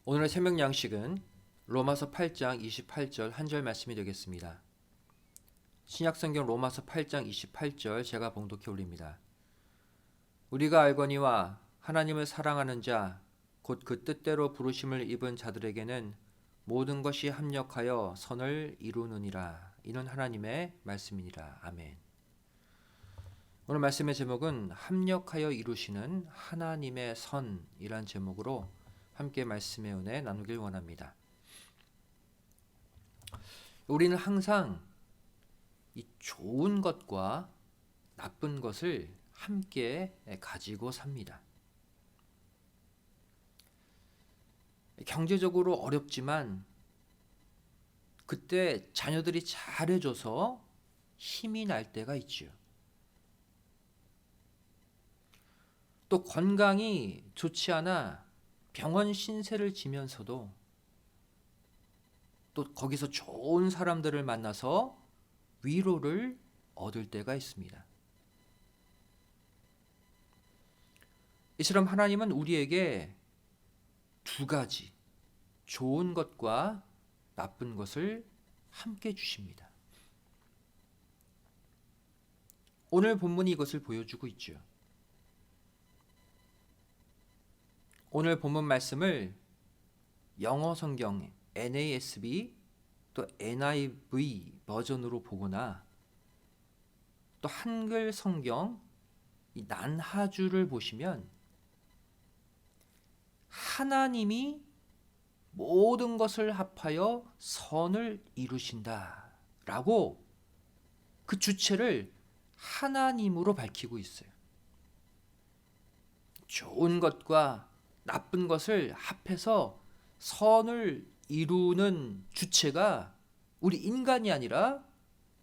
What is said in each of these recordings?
오늘의 새벽 양식은 로마서 8장 28절 한 절 말씀이 되겠습니다. 신약성경 로마서 8장 28절 제가 봉독해 올립니다. 우리가 알거니와 하나님을 사랑하는 자 곧 그 뜻대로 부르심을 입은 자들에게는 모든 것이 합력하여 선을 이루느니라. 이는 하나님의 말씀이니라. 아멘. 오늘 말씀의 제목은 합력하여 이루시는 하나님의 선이란 제목으로 함께 말씀의 은혜 나누길 원합니다. 우리는 항상 이 좋은 것과 나쁜 것을 함께 가지고 삽니다. 경제적으로 어렵지만 그때 자녀들이 잘해줘서 힘이 날 때가 있지요. 또 건강이 좋지 않아 병원 신세를 지면서도 또 거기서 좋은 사람들을 만나서 위로를 얻을 때가 있습니다. 이처럼 하나님은 우리에게 두 가지 좋은 것과 나쁜 것을 함께 주십니다. 오늘 본문이 이것을 보여주고 있죠. 오늘 본문 말씀을 영어 성경 NASB 또 NIV 버전으로 보거나 또 한글 성경 이 난하주를 보시면 하나님이 모든 것을 합하여 선을 이루신다 라고 그 주체를 하나님으로 밝히고 있어요. 좋은 것과 나쁜 것을 합해서 선을 이루는 주체가 우리 인간이 아니라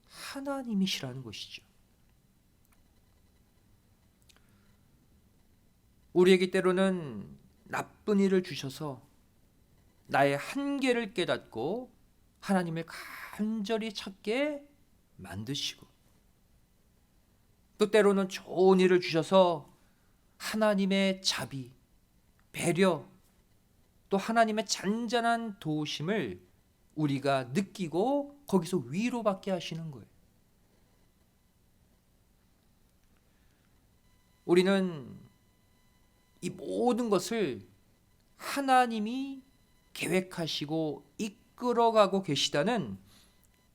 하나님이시라는 것이죠. 우리에게 때로는 나쁜 일을 주셔서 나의 한계를 깨닫고 하나님을 간절히 찾게 만드시고 또 때로는 좋은 일을 주셔서 하나님의 자비, 배려, 또 하나님의 잔잔한 도우심을 우리가 느끼고 거기서 위로받게 하시는 거예요. 우리는 이 모든 것을 하나님이 계획하시고 이끌어가고 계시다는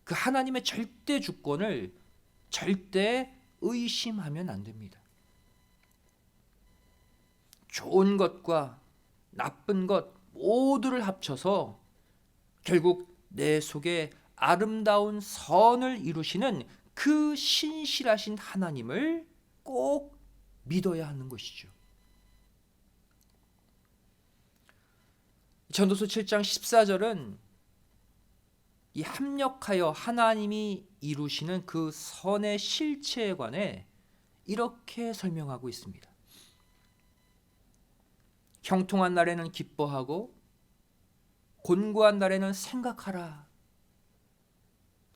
그 하나님의 절대 주권을 절대 의심하면 안 됩니다. 좋은 것과 나쁜 것 모두를 합쳐서 결국 내 속에 아름다운 선을 이루시는 그 신실하신 하나님을 꼭 믿어야 하는 것이죠. 전도서 7장 14절은 이 합력하여 하나님이 이루시는 그 선의 실체에 관해 이렇게 설명하고 있습니다. 형통한 날에는 기뻐하고 곤고한 날에는 생각하라.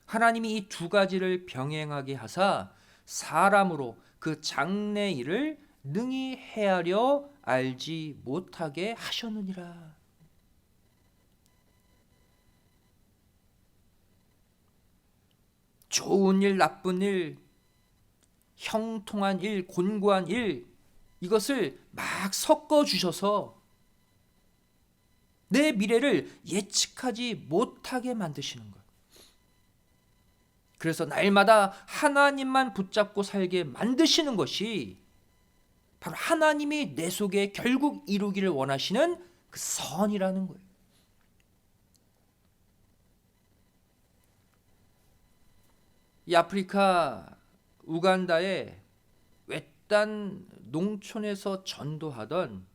하나님이 이 두 가지를 병행하게 하사 사람으로 그 장래 일을 능히 헤아려 알지 못하게 하셨느니라. 좋은 일, 나쁜 일, 형통한 일, 곤고한 일, 이것을 막 섞어 주셔서 내 미래를 예측하지 못하게 만드시는 것. 그래서 날마다 하나님만 붙잡고 살게 만드시는 것이 바로 하나님이 내 속에 결국 이루기를 원하시는 그 선이라는 거예요. 이 아프리카 우간다의 외딴 농촌에서 전도하던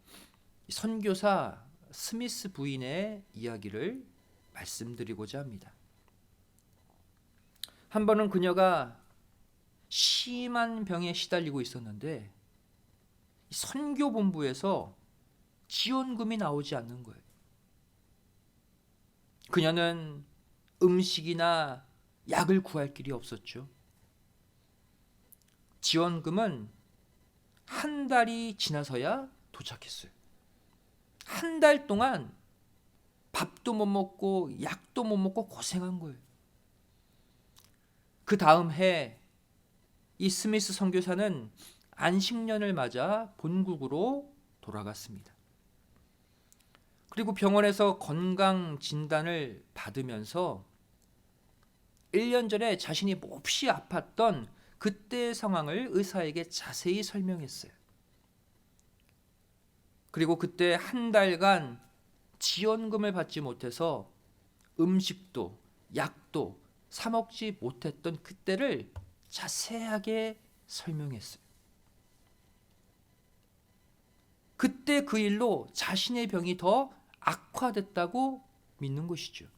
선교사 스미스 부인의 이야기를 말씀드리고자 합니다. 한 번은 그녀가 심한 병에 시달리고 있었는데 선교본부에서 지원금이 나오지 않는 거예요. 그녀는 음식이나 약을 구할 길이 없었죠. 지원금은 한 달이 지나서야 도착했어요. 한 달 동안 밥도 못 먹고 약도 못 먹고 고생한 거예요. 그 다음 해 이 스미스 선교사는 안식년을 맞아 본국으로 돌아갔습니다. 그리고 병원에서 건강 진단을 받으면서 1년 전에 자신이 몹시 아팠던 그때의 상황을 의사에게 자세히 설명했어요. 그리고 그때 한 달간 지원금을 받지 못해서 음식도 약도 사 먹지 못했던 그때를 자세하게 설명했어요. 그때 그 일로 자신의 병이 더 악화됐다고 믿는 것이죠.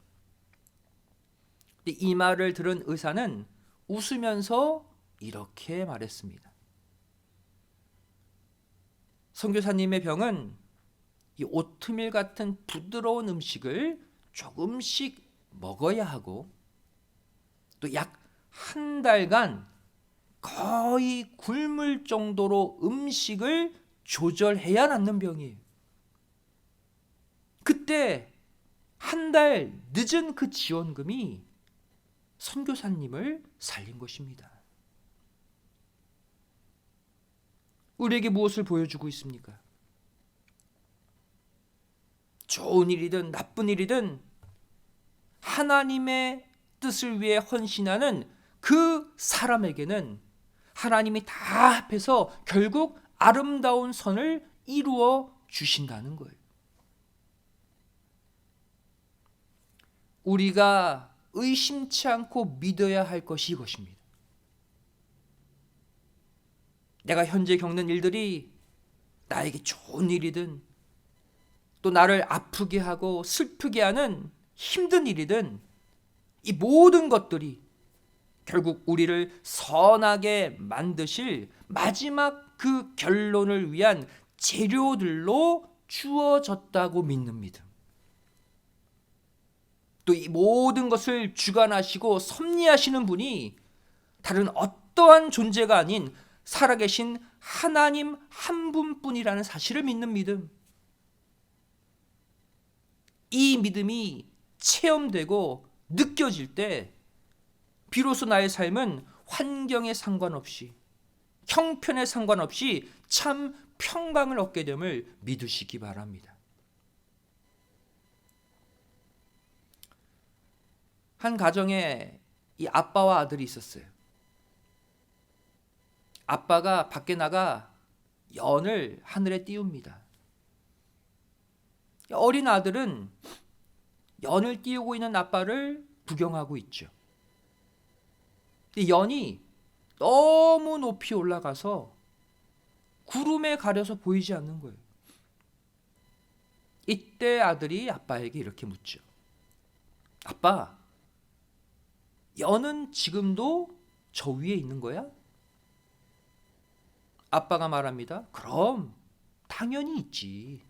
이 말을 들은 의사는 웃으면서 이렇게 말했습니다. 선교사님의 병은 이 오트밀 같은 부드러운 음식을 조금씩 먹어야 하고 또 약 한 달간 거의 굶을 정도로 음식을 조절해야 낫는 병이에요. 그때 한 달 늦은 그 지원금이 선교사님을 살린 것입니다. 우리에게 무엇을 보여주고 있습니까? 좋은 일이든 나쁜 일이든 하나님의 뜻을 위해 헌신하는 그 사람에게는 하나님이 다 합해서 결국 아름다운 선을 이루어 주신다는 거예요. 우리가 의심치 않고 믿어야 할 것이 이것입니다. 내가 현재 겪는 일들이 나에게 좋은 일이든 또 나를 아프게 하고 슬프게 하는 힘든 일이든 이 모든 것들이 결국 우리를 선하게 만드실 마지막 그 결론을 위한 재료들로 주어졌다고 믿는 믿음. 또 이 모든 것을 주관하시고 섭리하시는 분이 다른 어떠한 존재가 아닌 살아계신 하나님 한 분뿐이라는 사실을 믿는 믿음. 이 믿음이 체험되고 느껴질 때 비로소 나의 삶은 환경에 상관없이 형편에 상관없이 참 평강을 얻게 됨을 믿으시기 바랍니다. 한 가정에 이 아빠와 아들이 있었어요. 아빠가 밖에 나가 연을 하늘에 띄웁니다. 어린 아들은 연을 띄우고 있는 아빠를 구경하고 있죠. 연이 너무 높이 올라가서 구름에 가려서 보이지 않는 거예요. 이때 아들이 아빠에게 이렇게 묻죠. 아빠, 연은 지금도 저 위에 있는 거야? 아빠가 말합니다. 그럼 당연히 있지.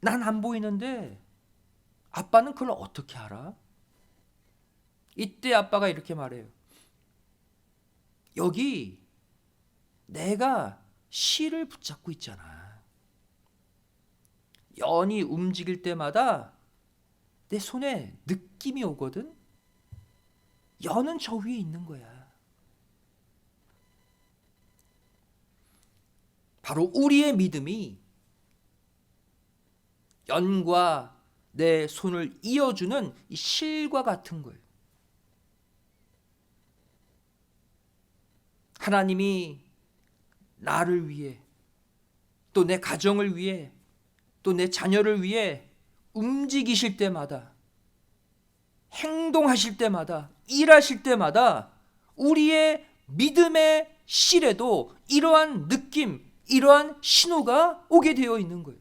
난 안 보이는데 아빠는 그걸 어떻게 알아? 이때 아빠가 이렇게 말해요. 여기 내가 실을 붙잡고 있잖아. 연이 움직일 때마다 내 손에 느낌이 오거든. 연은 저 위에 있는 거야. 바로 우리의 믿음이 연과 내 손을 이어주는 이 실과 같은 거예요. 하나님이 나를 위해 또 내 가정을 위해 또 내 자녀를 위해 움직이실 때마다 행동하실 때마다 일하실 때마다 우리의 믿음의 실에도 이러한 느낌, 이러한 신호가 오게 되어 있는 거예요.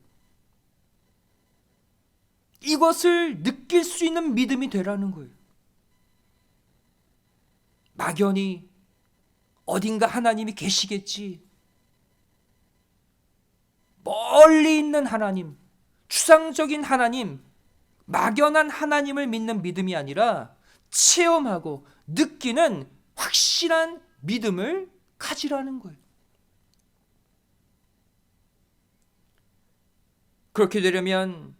이것을 느낄 수 있는 믿음이 되라는 거예요. 막연히 어딘가 하나님이 계시겠지. 멀리 있는 하나님, 추상적인 하나님, 막연한 하나님을 믿는 믿음이 아니라 체험하고 느끼는 확실한 믿음을 가지라는 거예요. 그렇게 되려면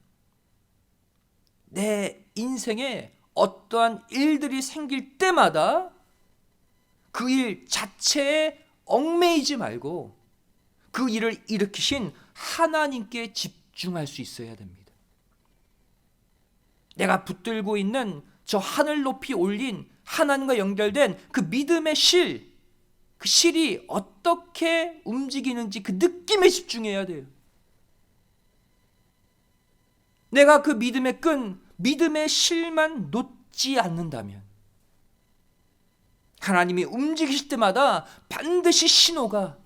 내 인생에 어떠한 일들이 생길 때마다 그 일 자체에 얽매이지 말고 그 일을 일으키신 하나님께 집중할 수 있어야 됩니다. 내가 붙들고 있는 저 하늘 높이 올린 하나님과 연결된 그 믿음의 실, 그 실이 어떻게 움직이는지 그 느낌에 집중해야 돼요. 내가 그 믿음의 끈, 믿음의 실만 놓지 않는다면 하나님이 움직이실 때마다 반드시 신호가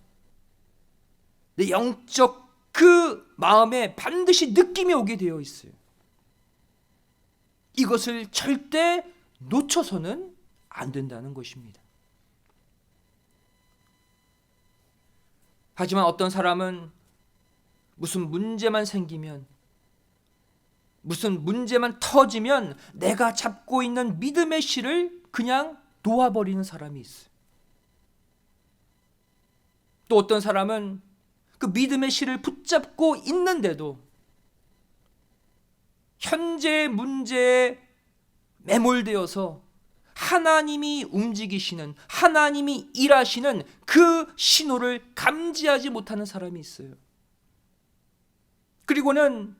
내 영적 그 마음에 반드시 느낌이 오게 되어 있어요. 이것을 절대 놓쳐서는 안 된다는 것입니다. 하지만 어떤 사람은 무슨 문제만 생기면, 무슨 문제만 터지면 내가 잡고 있는 믿음의 실을 그냥 놓아버리는 사람이 있어요. 또 어떤 사람은 그 믿음의 실을 붙잡고 있는데도 현재의 문제에 매몰되어서 하나님이 움직이시는, 하나님이 일하시는 그 신호를 감지하지 못하는 사람이 있어요. 그리고는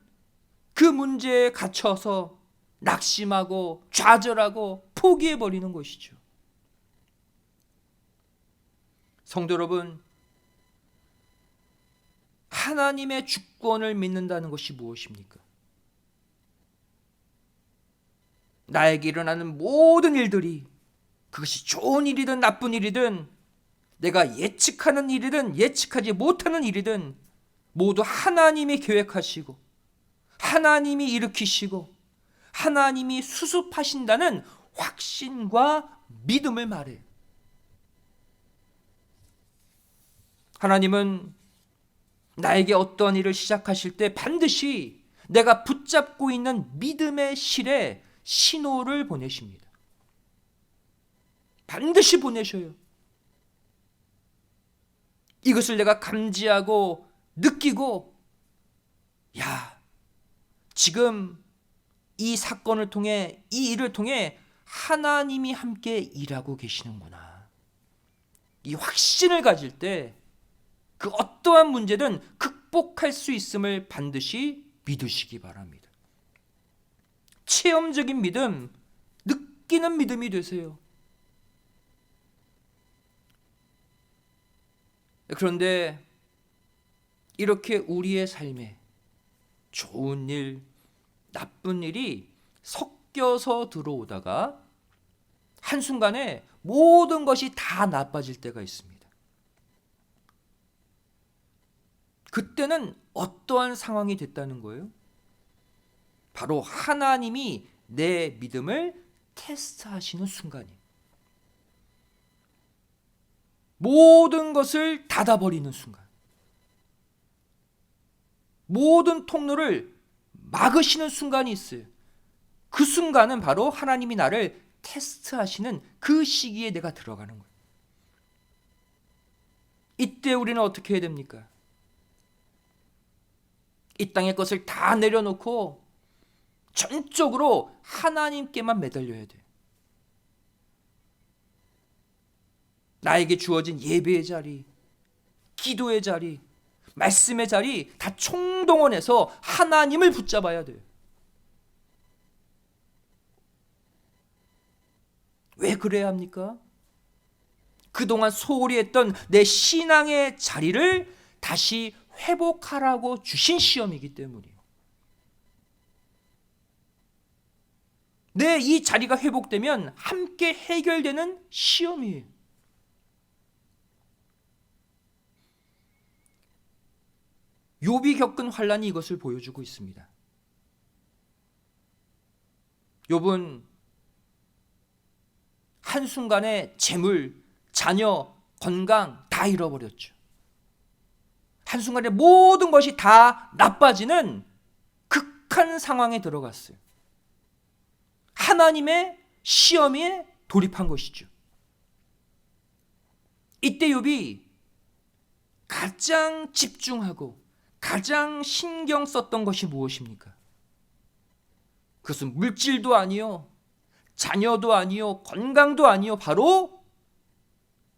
그 문제에 갇혀서 낙심하고 좌절하고 포기해버리는 것이죠. 성도 여러분, 하나님의 주권을 믿는다는 것이 무엇입니까? 나에게 일어나는 모든 일들이, 그것이 좋은 일이든 나쁜 일이든, 내가 예측하는 일이든 예측하지 못하는 일이든 모두 하나님이 계획하시고 하나님이 일으키시고 하나님이 수습하신다는 확신과 믿음을 말해요. 하나님은 나에게 어떤 일을 시작하실 때 반드시 내가 붙잡고 있는 믿음의 실에 신호를 보내십니다. 반드시 보내셔요. 이것을 내가 감지하고 느끼고, 야, 지금 이 사건을 통해, 이 일을 통해 하나님이 함께 일하고 계시는구나. 이 확신을 가질 때 그 어떠한 문제든 극복할 수 있음을 반드시 믿으시기 바랍니다. 체험적인 믿음, 느끼는 믿음이 되세요. 그런데 이렇게 우리의 삶에 좋은 일, 나쁜 일이 섞여서 들어오다가 한순간에 모든 것이 다 나빠질 때가 있습니다. 그때는 어떠한 상황이 됐다는 거예요? 바로 하나님이 내 믿음을 테스트하시는 순간이에요. 모든 것을 닫아버리는 순간, 모든 통로를 막으시는 순간이 있어요. 그 순간은 바로 하나님이 나를 테스트하시는 그 시기에 내가 들어가는 거예요. 이때 우리는 어떻게 해야 됩니까? 이 땅의 것을 다 내려놓고 전적으로 하나님께만 매달려야 돼요. 나에게 주어진 예배의 자리, 기도의 자리, 말씀의 자리 다 총동원해서 하나님을 붙잡아야 돼요. 왜 그래야 합니까? 그동안 소홀히 했던 내 신앙의 자리를 다시 회복하라고 주신 시험이기 때문이에요. 이 자리가 회복되면 함께 해결되는 시험이에요. 욥이 겪은 환난이 이것을 보여주고 있습니다. 욥은 한순간에 재물, 자녀, 건강 다 잃어버렸죠. 한순간에 모든 것이 다 나빠지는 극한 상황에 들어갔어요. 하나님의 시험에 돌입한 것이죠. 이때 욥이 가장 집중하고 가장 신경 썼던 것이 무엇입니까? 그것은 물질도 아니요, 자녀도 아니요, 건강도 아니요, 바로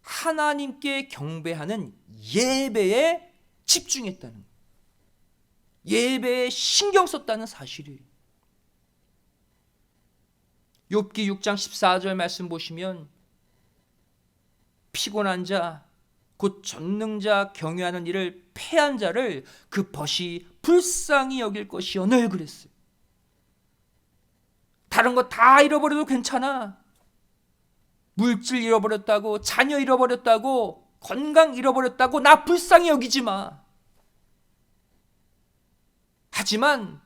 하나님께 경배하는 예배에 집중했다는 거예요. 예배에 신경 썼다는 사실이에요. 욥기 6장 14절 말씀 보시면 피곤한 자 곧 전능자 경외하는 이를 패한 자를 그 벗이 불쌍히 여길 것이요 늘 그랬어요. 다른 거 다 잃어버려도 괜찮아. 물질 잃어버렸다고, 자녀 잃어버렸다고, 건강 잃어버렸다고 나 불쌍히 여기지 마. 하지만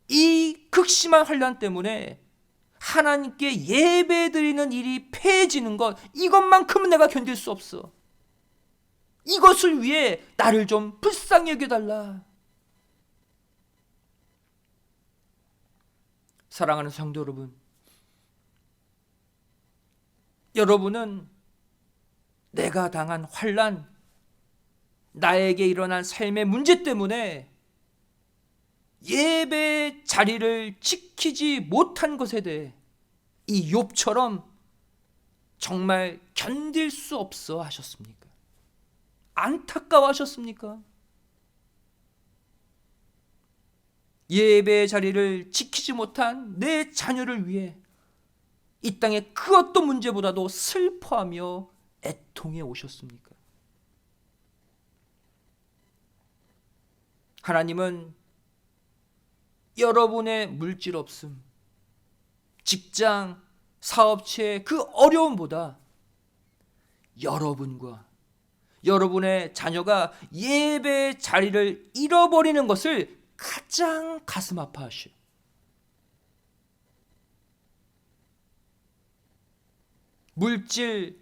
이 극심한 환난 때문에 하나님께 예배드리는 일이 패해지는 것, 이것만큼은 내가 견딜 수 없어. 이것을 위해 나를 좀 불쌍히 여겨달라. 사랑하는 성도 여러분, 여러분은 내가 당한 환난, 나에게 일어난 삶의 문제 때문에 예배 자리를 지키지 못한 것에 대해 이 욥처럼 정말 견딜 수 없어 하셨습니까? 안타까워하셨습니까? 예배 자리를 지키지 못한 내 자녀를 위해 이 땅에 그 어떤 문제보다도 슬퍼하며 애통해 오셨습니까? 하나님은 여러분의 물질 없음, 직장, 사업체의 그 어려움보다 여러분과 여러분의 자녀가 예배 자리를 잃어버리는 것을 가장 가슴 아파하셔요. 물질,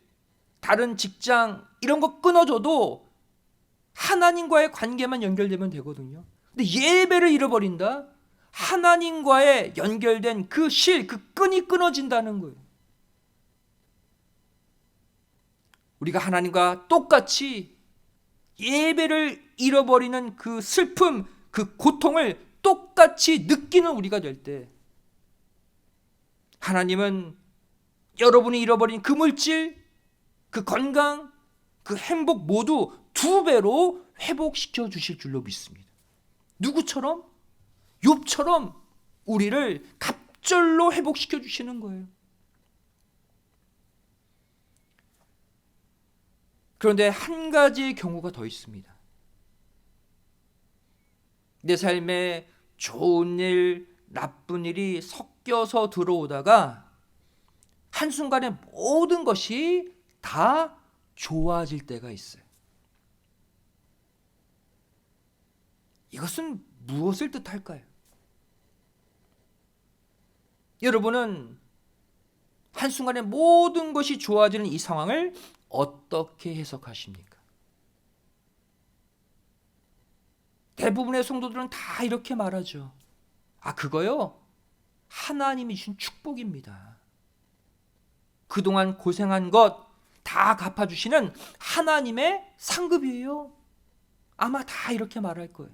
다른 직장 이런 거 끊어줘도 하나님과의 관계만 연결되면 되거든요. 근데 예배를 잃어버린다? 하나님과의 연결된 그 그 끈이 끊어진다는 거예요. 우리가 하나님과 똑같이 예배를 잃어버리는 그 슬픔, 그 고통을 똑같이 느끼는 우리가 될 때 하나님은 여러분이 잃어버린 그 물질, 그 건강, 그 행복 모두 2배로 회복시켜 주실 줄로 믿습니다. 누구처럼? 욥처럼 우리를 갑절로 회복시켜 주시는 거예요. 그런데 한 가지의 경우가 더 있습니다. 내 삶에 좋은 일, 나쁜 일이 섞여서 들어오다가 한순간에 모든 것이 다 좋아질 때가 있어요. 이것은 무엇을 뜻할까요? 여러분은 한순간에 모든 것이 좋아지는 이 상황을 어떻게 해석하십니까? 대부분의 성도들은 다 이렇게 말하죠. 그거요? 하나님이 주신 축복입니다. 그동안 고생한 것 다 갚아주시는 하나님의 상급이에요. 아마 다 이렇게 말할 거예요.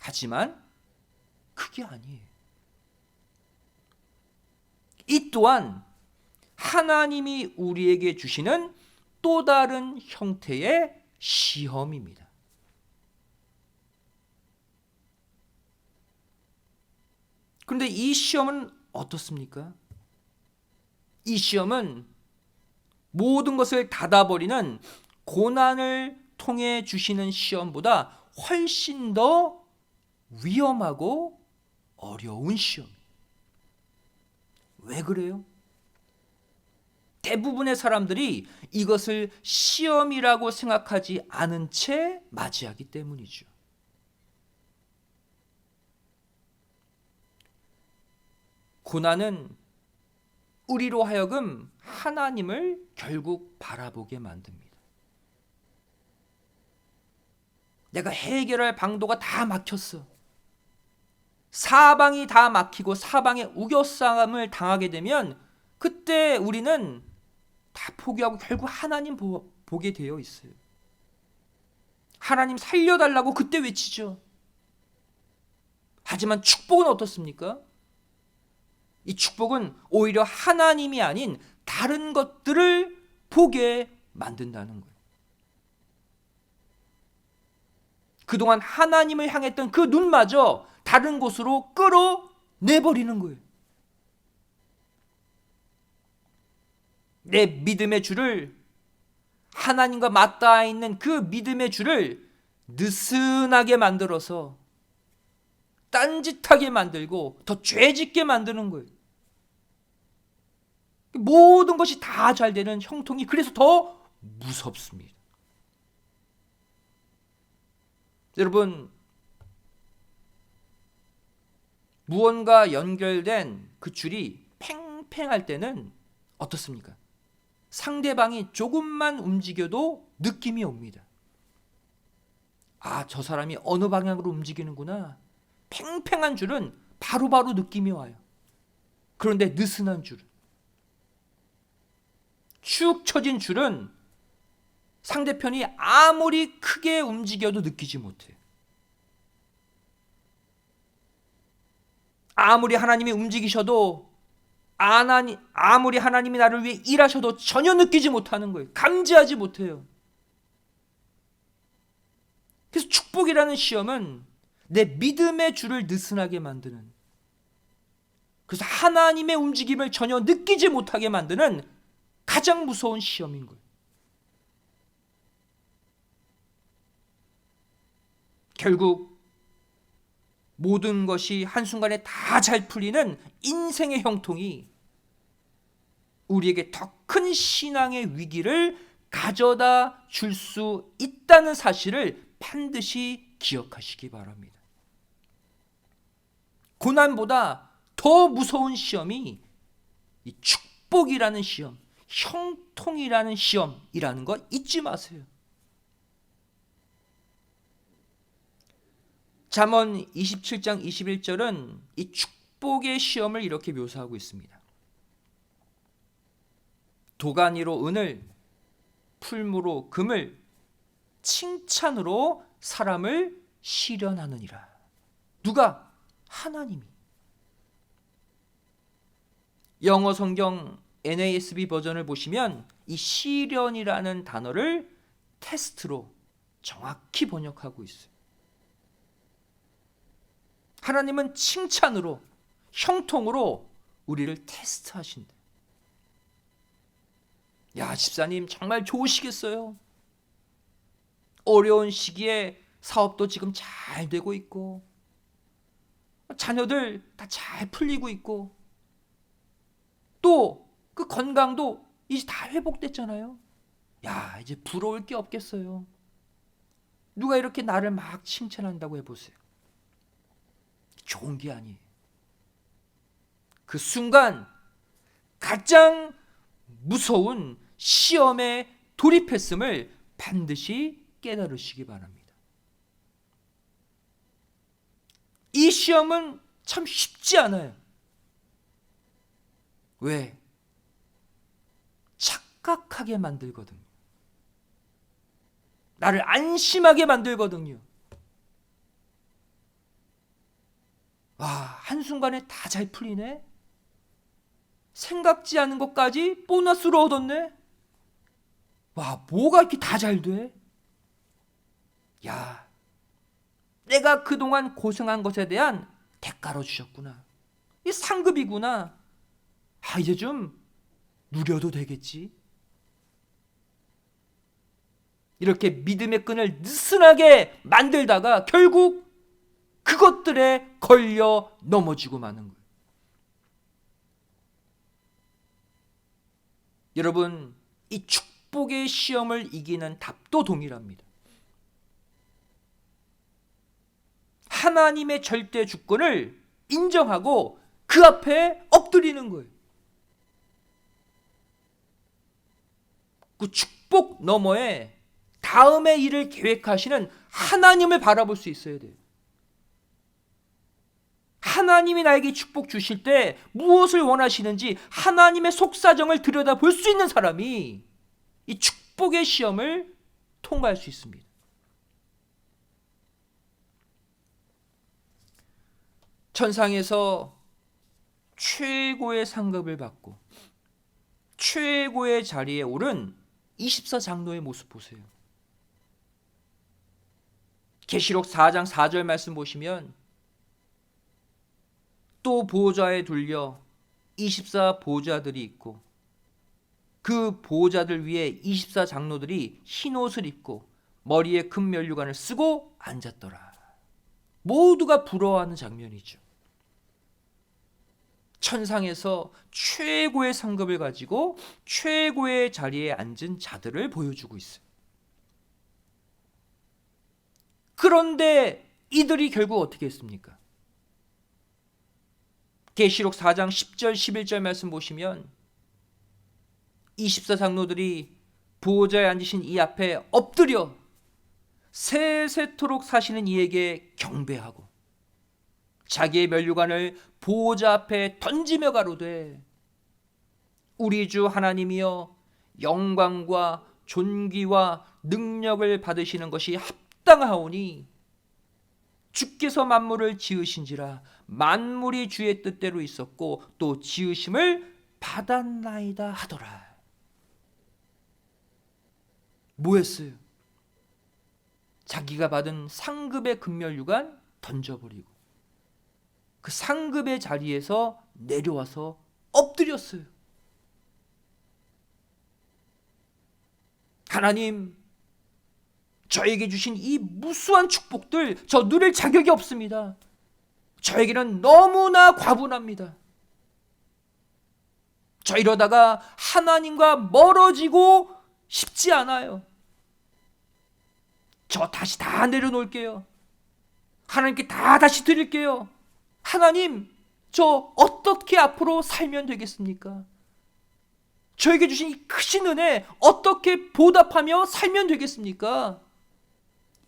하지만 그게 아니에요. 이 또한 하나님이 우리에게 주시는 또 다른 형태의 시험입니다. 그런데 이 시험은 어떻습니까? 이 시험은 모든 것을 닫아버리는 고난을 통해 주시는 시험보다 훨씬 더 위험하고 어려운 시험. 왜 그래요? 대부분의 사람들이 이것을 시험이라고 생각하지 않은 채 맞이하기 때문이죠. 고난은 우리로 하여금 하나님을 결국 바라보게 만듭니다. 내가 해결할 방도가 다 막혔어. 사방이 다 막히고 사방에 우겨싸움을 당하게 되면 그때 우리는 다 포기하고 결국 하나님 보게 되어 있어요. 하나님 살려달라고 그때 외치죠. 하지만 축복은 어떻습니까? 이 축복은 오히려 하나님이 아닌 다른 것들을 보게 만든다는 거예요. 그동안 하나님을 향했던 그 눈마저 다른 곳으로 끌어내버리는 거예요. 내 믿음의 줄을, 하나님과 맞닿아 있는 그 믿음의 줄을 느슨하게 만들어서 딴짓하게 만들고 더 죄짓게 만드는 거예요. 모든 것이 다 잘 되는 형통이 그래서 더 무섭습니다. 여러분, 무언가 연결된 그 줄이 팽팽할 때는 어떻습니까? 상대방이 조금만 움직여도 느낌이 옵니다. 아, 저 사람이 어느 방향으로 움직이는구나. 팽팽한 줄은 바로바로 느낌이 와요. 그런데 느슨한 줄은, 축 처진 줄은 상대편이 아무리 크게 움직여도 느끼지 못해요. 아무리 하나님이 움직이셔도, 아무리 하나님이 나를 위해 일하셔도 전혀 느끼지 못하는 거예요. 감지하지 못해요. 그래서 축복이라는 시험은 내 믿음의 줄을 느슨하게 만드는, 그래서 하나님의 움직임을 전혀 느끼지 못하게 만드는 가장 무서운 시험인 거예요. 결국 모든 것이 한순간에 다 잘 풀리는 인생의 형통이 우리에게 더 큰 신앙의 위기를 가져다 줄 수 있다는 사실을 반드시 기억하시기 바랍니다. 고난보다 더 무서운 시험이 이 축복이라는 시험, 형통이라는 시험이라는 거 잊지 마세요. 잠언 27장 21절은 이 축복의 시험을 이렇게 묘사하고 있습니다. 도가니로 은을, 풀무로 금을, 칭찬으로 사람을 시련하느니라. 누가? 하나님이. 영어 성경 NASB 버전을 보시면 이 시련이라는 단어를 테스트로 정확히 번역하고 있어요. 하나님은 칭찬으로, 형통으로 우리를 테스트하신다. 야, 집사님 정말 좋으시겠어요? 어려운 시기에 사업도 지금 잘 되고 있고, 자녀들 다 잘 풀리고 있고, 또 그 건강도 이제 다 회복됐잖아요. 야, 이제 부러울 게 없겠어요. 누가 이렇게 나를 막 칭찬한다고 해보세요. 좋은 게 아니에요. 그 순간 가장 무서운 시험에 돌입했음을 반드시 깨달으시기 바랍니다. 이 시험은 참 쉽지 않아요. 왜? 착각하게 만들거든요. 나를 안심하게 만들거든요. 와, 한순간에 다 잘 풀리네? 생각지 않은 것까지 보너스로 얻었네? 와, 뭐가 이렇게 다 잘 돼? 야, 내가 그동안 고생한 것에 대한 대가로 주셨구나. 이 상급이구나. 아, 이제 좀 누려도 되겠지. 이렇게 믿음의 끈을 느슨하게 만들다가 결국 그것들에 걸려 넘어지고 마는 거예요. 여러분, 이 축복의 시험을 이기는 답도 동일합니다. 하나님의 절대 주권을 인정하고 그 앞에 엎드리는 거예요. 그 축복 너머에 다음의 일을 계획하시는 하나님을 바라볼 수 있어야 돼요. 하나님이 나에게 축복 주실 때 무엇을 원하시는지 하나님의 속사정을 들여다볼 수 있는 사람이 이 축복의 시험을 통과할 수 있습니다. 천상에서 최고의 상급을 받고 최고의 자리에 오른 24장로의 모습 보세요. 계시록 4장 4절 말씀 보시면 또 보좌에 둘려 24보좌들이 있고 그 보좌들 위에 24장로들이 흰 옷을 입고 머리에 금 면류관을 쓰고 앉았더라. 모두가 부러워하는 장면이죠. 천상에서 최고의 상급을 가지고 최고의 자리에 앉은 자들을 보여주고 있어요. 그런데 이들이 결국 어떻게 했습니까? 계시록 4장 10절 11절 말씀 보시면 24장로들이 보호자에 앉으신 이 앞에 엎드려 세세토록 사시는 이에게 경배하고 자기의 면류관을 보호자 앞에 던지며 가로되 우리 주 하나님이여 영광과 존귀와 능력을 받으시는 것이 합당하오니 주께서 만물을 지으신지라 만물이 주의 뜻대로 있었고 또 지으심을 받았나이다 하더라. 뭐했어요? 자기가 받은 상급의 금면류관 던져버리고 그 상급의 자리에서 내려와서 엎드렸어요. 하나님, 저에게 주신 이 무수한 축복들 저 누릴 자격이 없습니다. 저에게는 너무나 과분합니다. 저 이러다가 하나님과 멀어지고 싶지 않아요. 저 다시 다 내려놓을게요. 하나님께 다시 드릴게요. 하나님, 저 어떻게 앞으로 살면 되겠습니까? 저에게 주신 이 크신 은혜 어떻게 보답하며 살면 되겠습니까?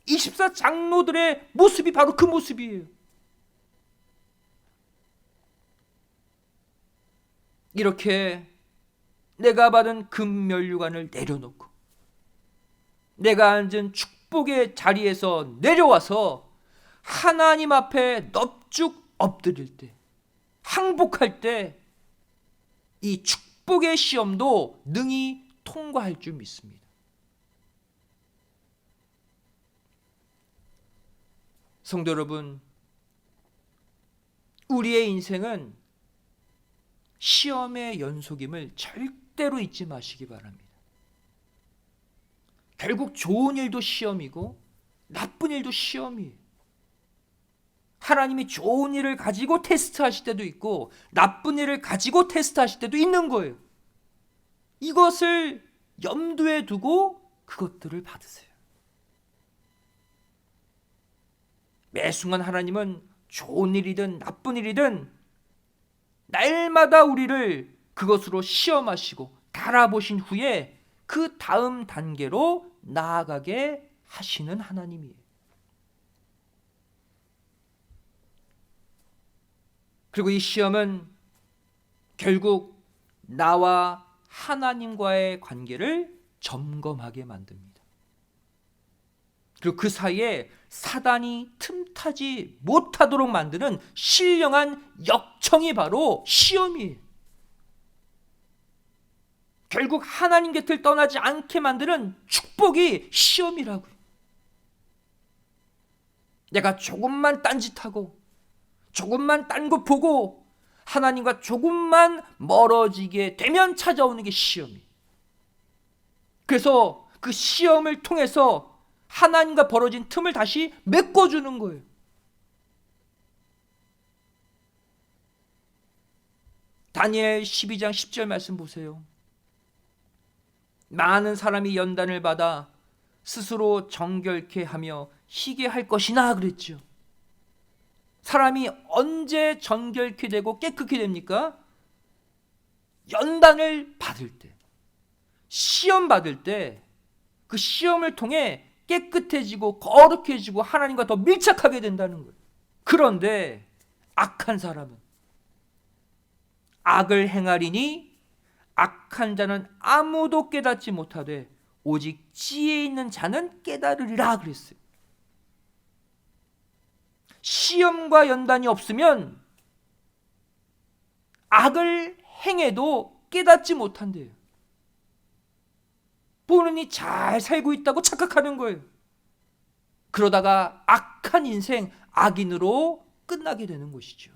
24장로들의 모습이 바로 그 모습이에요. 이렇게 내가 받은 금면류관을 내려놓고 내가 앉은 축복의 자리에서 내려와서 하나님 앞에 넙죽 엎드릴 때, 항복할 때 이 축복의 시험도 능히 통과할 줄 믿습니다. 성도 여러분, 우리의 인생은 시험의 연속임을 절대로 잊지 마시기 바랍니다. 결국 좋은 일도 시험이고 나쁜 일도 시험이에요. 하나님이 좋은 일을 가지고 테스트하실 때도 있고 나쁜 일을 가지고 테스트하실 때도 있는 거예요. 이것을 염두에 두고 그것들을 받으세요. 매 순간 하나님은 좋은 일이든 나쁜 일이든 날마다 우리를 그것으로 시험하시고 달아보신 후에 그 다음 단계로 나아가게 하시는 하나님이에요. 그리고 이 시험은 결국 나와 하나님과의 관계를 점검하게 만듭니다. 그리고 그 사이에 사단이 틈타지 못하도록 만드는 신령한 역청이 바로 시험이에요. 결국 하나님 곁을 떠나지 않게 만드는 축복이 시험이라고요. 내가 조금만 딴짓하고 조금만 딴 거 보고 하나님과 조금만 멀어지게 되면 찾아오는 게 시험이에요. 그래서 그 시험을 통해서 하나님과 벌어진 틈을 다시 메꿔주는 거예요. 다니엘 12장 10절 말씀 보세요. 많은 사람이 연단을 받아 스스로 정결케 하며 희게 할 것이나 그랬죠. 사람이 언제 정결케 되고 깨끗게 됩니까? 연단을 받을 때, 시험 받을 때 그 시험을 통해 깨끗해지고 거룩해지고 하나님과 더 밀착하게 된다는 거예요. 그런데 악한 사람은 악을 행하리니 악한 자는 아무도 깨닫지 못하되 오직 지혜 있는 자는 깨달으리라 그랬어요. 시험과 연단이 없으면 악을 행해도 깨닫지 못한대요. 보느니 잘 살고 있다고 착각하는 거예요. 그러다가 악한 인생, 악인으로 끝나게 되는 것이죠.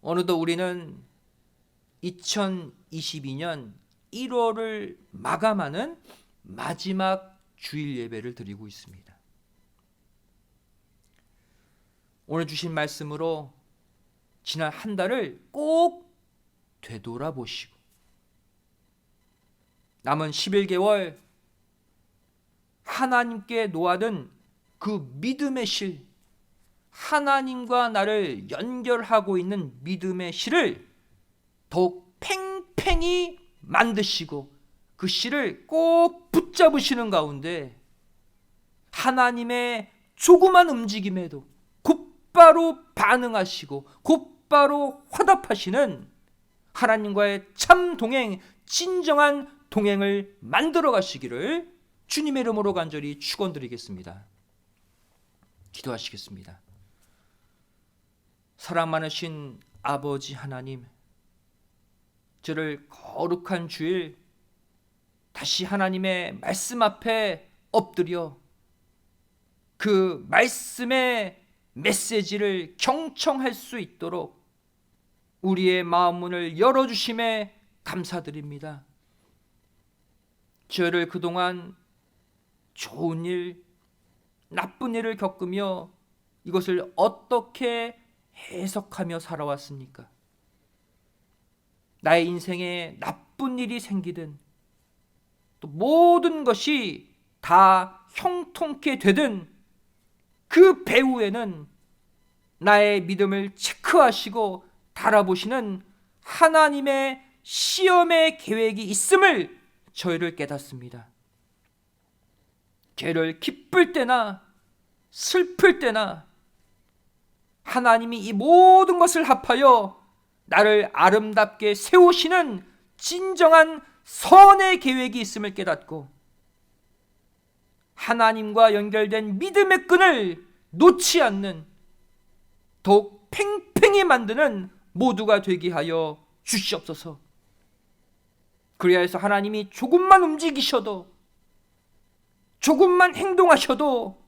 어느덧 우리는 2022년 1월을 마감하는 마지막 주일 예배를 드리고 있습니다. 오늘 주신 말씀으로 지난 한 달을 꼭 되돌아보시고 남은 11개월 하나님께 놓아둔 그 믿음의 실, 하나님과 나를 연결하고 있는 믿음의 실을 더욱 팽팽히 만드시고 그 실을 꼭 붙잡으시는 가운데 하나님의 조그만 움직임에도 곧바로 반응하시고 곧바로 화답하시는 하나님과의 참 동행, 진정한 동행을 만들어 가시기를 주님의 이름으로 간절히 축원드리겠습니다. 기도하시겠습니다. 사랑 많으신 아버지 하나님, 저를 거룩한 주일 다시 하나님의 말씀 앞에 엎드려 그 말씀의 메시지를 경청할 수 있도록 우리의 마음 문을 열어주심에 감사드립니다. 저를 그동안 좋은 일, 나쁜 일을 겪으며 이것을 어떻게 해석하며 살아왔습니까? 나의 인생에 나쁜 일이 생기든 또 모든 것이 다 형통케 되든 그 배후에는 나의 믿음을 체크하시고 달아보시는 하나님의 시험의 계획이 있음을 저희를 깨닫습니다. 죄를 기쁠 때나 슬플 때나 하나님이 이 모든 것을 합하여 나를 아름답게 세우시는 진정한 선의 계획이 있음을 깨닫고 하나님과 연결된 믿음의 끈을 놓지 않는 더욱 팽팽히 만드는 모두가 되게 하여 주시옵소서. 그래야 해서 하나님이 조금만 움직이셔도 조금만 행동하셔도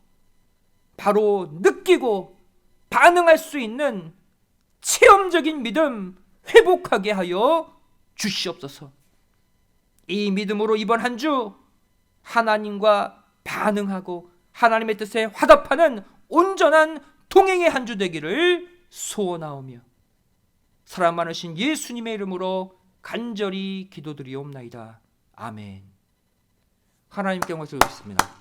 바로 느끼고 반응할 수 있는 체험적인 믿음 회복하게 하여 주시옵소서. 이 믿음으로 이번 한 주 하나님과 반응하고 하나님의 뜻에 화답하는 온전한 동행의 한 주 되기를 소원하오며 사랑 많으신 예수님의 이름으로 간절히 기도드리옵나이다. 아멘. 하나님께 영광을 드리겠습니다.